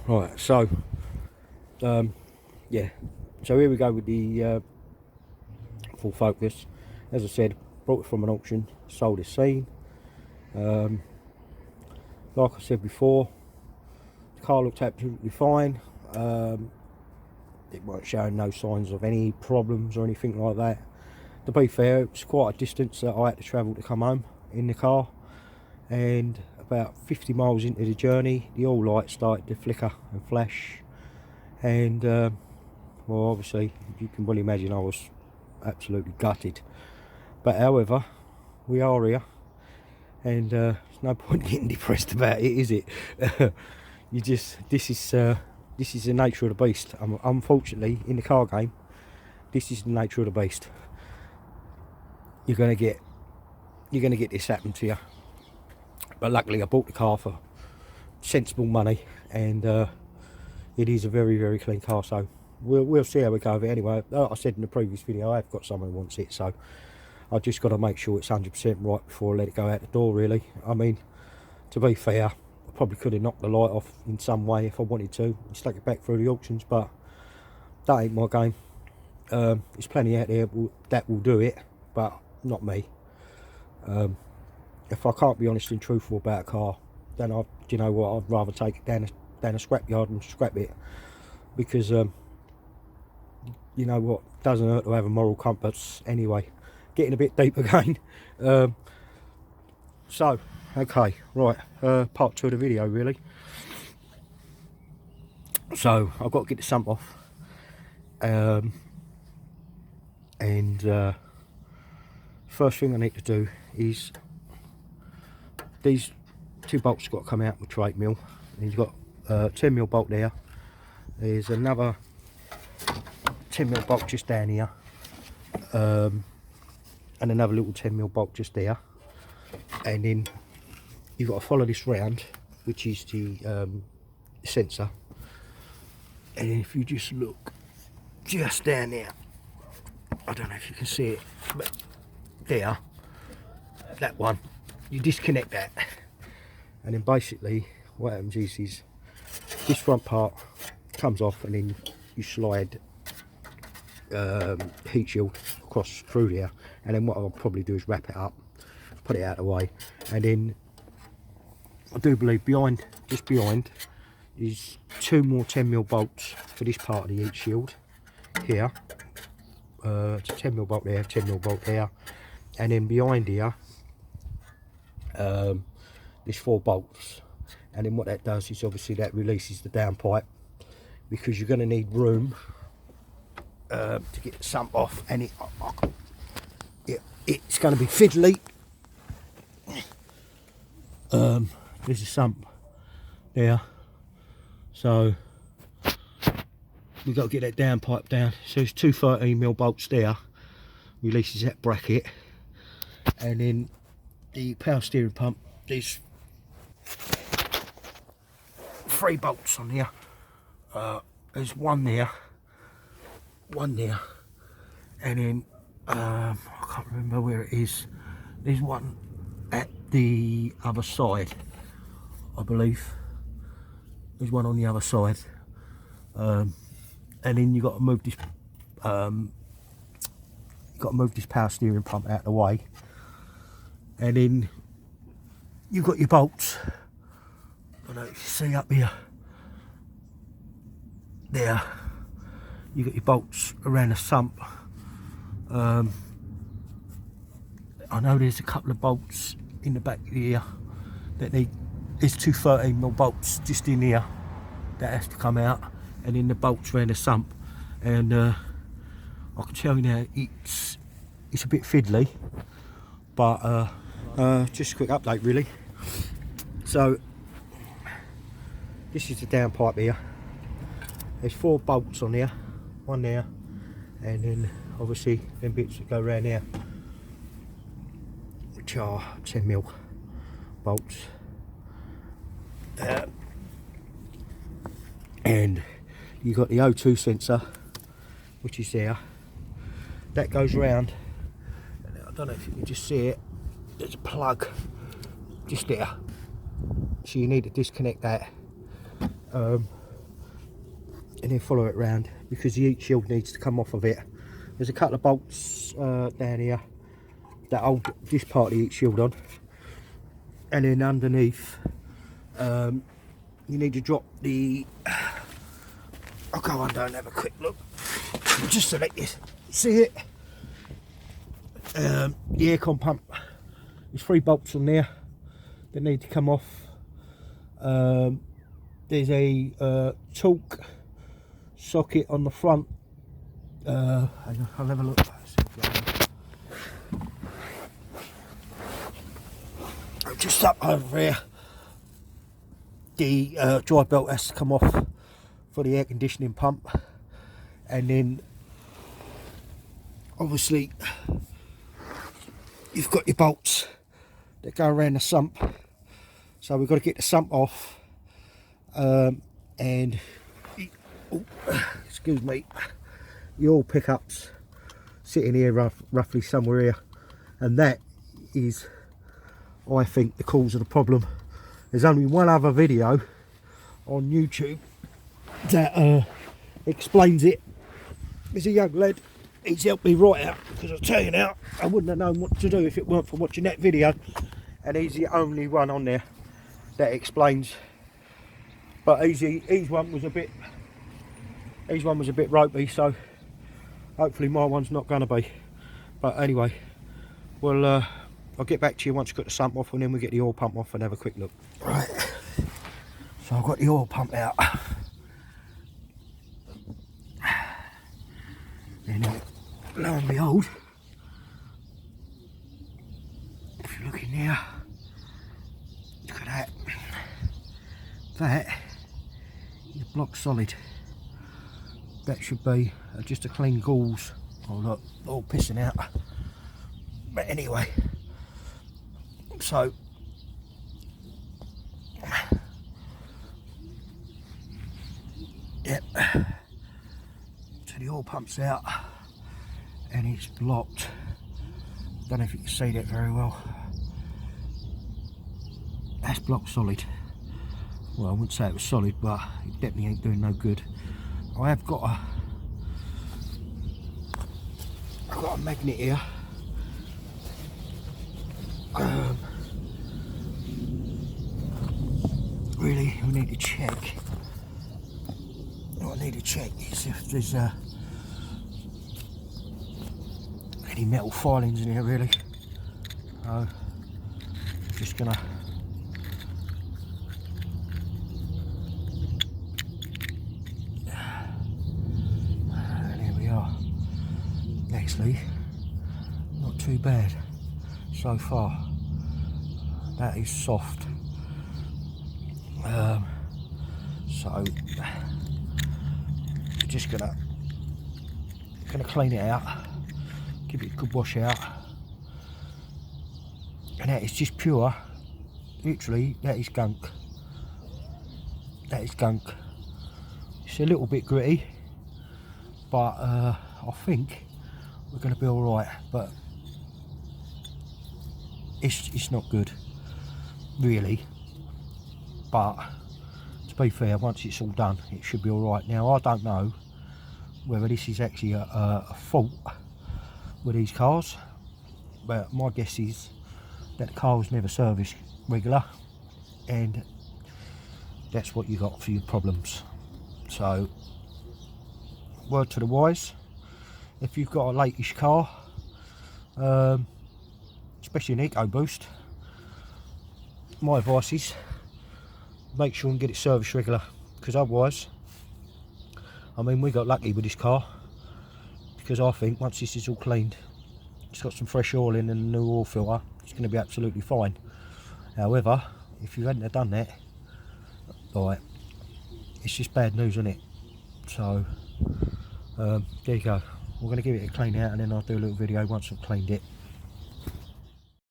Right, so yeah, so here we go with the full Focus. As I said, brought it from an auction, sold as seen. Like I said before, the car looked absolutely fine. It weren't showing no signs of any problems or anything like that. To be fair, it was quite a distance that I had to travel to come home in the car, and about 50 miles into the journey the all lights started to flicker and flash, and well, obviously you can well imagine I was absolutely gutted. But however, we are here, and there's no point getting depressed about it, is it? You just, this is the nature of the beast. Unfortunately, in the car game, this is the nature of the beast. You're gonna get this happen to you. But luckily, I bought the car for sensible money, and it is a very, very clean car. So we'll see how we go with it. Anyway, like I said in the previous video, I've got someone who wants it, so I just got to make sure it's 100% right before I let it go out the door. Really, I mean, to be fair, I probably could have knocked the light off in some way if I wanted to and stuck it back through the auctions, but that ain't my game. There's plenty out there that will do it, but not me. If I can't be honest and truthful about a car, then you know what, I'd rather take it down a scrap yard and scrap it, because you know what, it doesn't hurt to have a moral compass anyway. Getting a bit deep again. So okay, right, part 2 of the video really. So I've got to get the sump off, and first thing I need to do is these 2 bolts got to come out with 8mm. And you've got a 10mm bolt there. There's another 10mm bolt just down here, and another little 10mm bolt just there. And then you've got to follow this round, which is the sensor. And if you just look just down there, I don't know if you can see it, but there, that one, you disconnect that, and then basically what happens is this front part comes off, and then you slide heat shield across through there, and then what I'll probably do is wrap it up, put it out of the way, and then I do believe just behind is 2 more 10mm bolts for this part of the heat shield here. It's a 10mm bolt there, 10mm bolt there, and then behind here there's 4 bolts, and then what that does is obviously that releases the downpipe, because you're going to need room to get the sump off, and it's going to be fiddly. There's a sump there, so we've got to get that downpipe down. So there's 2 13mm bolts there, releases that bracket, and then the power steering pump, there's 3 bolts on here. There's one there, and then I can't remember where it is. There's one at the other side, I believe. There's one on the other side, and then you got to move this. Power steering pump out of the way, and then you've got your bolts. I don't know if you see up here. There, you got your bolts around the sump. I know there's a couple of bolts in the back here that there's 2 13mm bolts just in here that has to come out, and then the bolts around the sump. And I can tell you now, it's a bit fiddly, but just a quick update really. So this is the downpipe here. There's 4 bolts on there, one there, and then obviously them bits that go around there, which are 10mm bolts. And you've got the O2 sensor, which is there. That goes round, and I don't know if you can just see it, there's a plug just there, so you need to disconnect that. and then follow it round, because the heat shield needs to come off of it. There's a couple of bolts down here that hold this part of the heat shield on, and then underneath you need to drop the, I'll go under and have a quick look just to let you see it. The aircon pump, there's 3 bolts on there that need to come off. There's a torque socket on the front. I'll have a look. Just up over here, the drive belt has to come off for the air conditioning pump, and then obviously you've got your bolts that go around the sump, so we've got to get the sump off, and excuse me, the oil pickups sitting here roughly somewhere here, and that is, I think, the cause of the problem. There's only one other video on YouTube that explains it. There's a young lad, he's helped me right out, because I'll tell you now, I wouldn't have known what to do if it weren't for watching that video, and he's the only one on there that explains. But his one was a bit ropey, so hopefully my one's not going to be. But anyway, well, I'll get back to you once I've got the sump off, and then we'll get the oil pump off and have a quick look. Right, so I've got the oil pump out. And lo and behold, if you look in there, look at that. That is block solid. That should be just a clean gauze. Oh look, all pissing out. But anyway, so yep, so the oil pump's out and it's blocked. Don't know if you can see that very well. That's block solid. Well, I wouldn't say it was solid, but it definitely ain't doing no good. I have got a magnet here. Really, we need to check. What I need to check is if there's any metal filings in here, really. So, just gonna actually not too bad so far. That is soft. So we're just gonna clean it out, give it a good wash out, and that is just pure, literally, that is gunk. That is gunk. It's a little bit gritty, but I think we're going to be alright, but it's not good, really. But to be fair, once it's all done, it should be alright. Now, I don't know whether this is actually a fault with these cars, but my guess is that the car was never serviced regular, and that's what you got for your problems. So, word to the wise, if you've got a lateish car, especially an EcoBoost, my advice is make sure and get it serviced regular, because otherwise, I mean, we got lucky with this car, because I think once this is all cleaned, it's got some fresh oil in and a new oil filter, it's going to be absolutely fine. However, if you hadn't have done that, right, it's just bad news, isn't it? So there you go. We're going to give it a clean out, and then I'll do a little video once I've cleaned it.